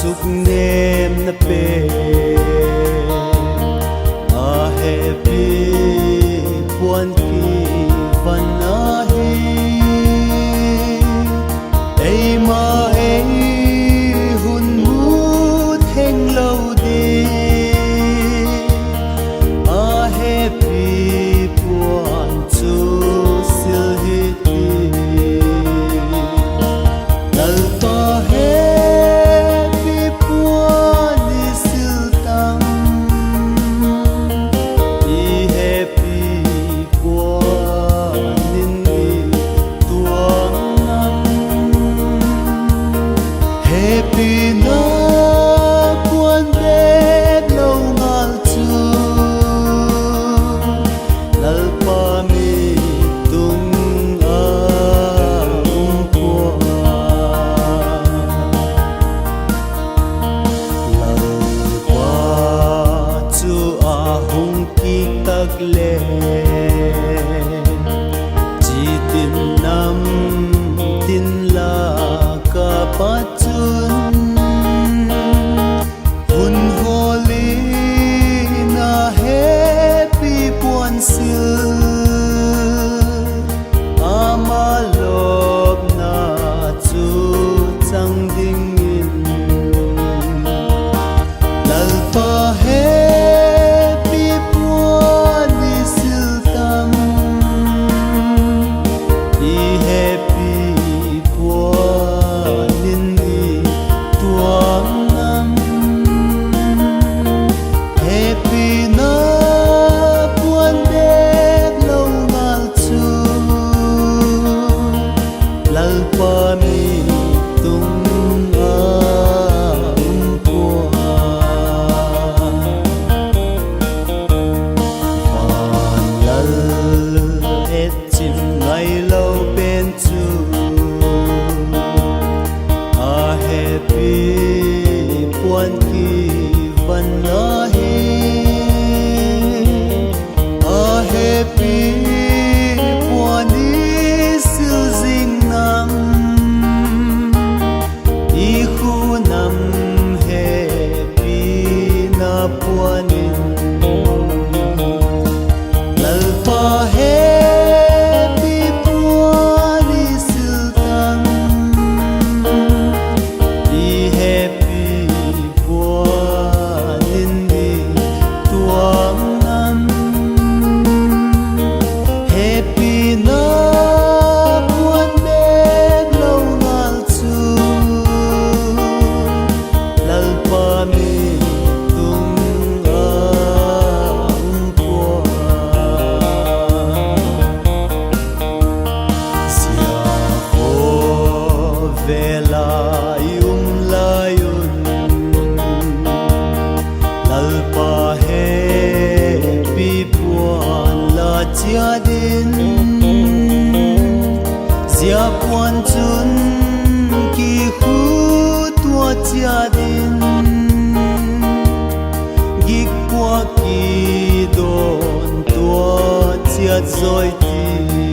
suk nem na pe a happy buan ki van na hi ei ma ei hun mut heng lo de a happy buan chu sil hi ti dal to he happy na buan bet lo ngal chu lal pa mi tung a kwa lal pa chu a hung ki tak le ji tin nam tin la ka pa amalop na chu chang ding in lal pa happy buan ni sil tam I happy buan nin ni tuam nam happy na pa mi tung a kwa van lal et chim ngai lo ben chu a happy puan ki van na hi a happy puan ni sil zing nam nam happy na puanin lal pa happy puani sil tam I happy puanin ni tuam nam happy na puan bet lo ngal chu pa mi tung a kwa sia ko vela layun lal pa happy puan la chia din zia puan chun ki hu tua chia din gik qua kỳ đồn tua chia rồi ti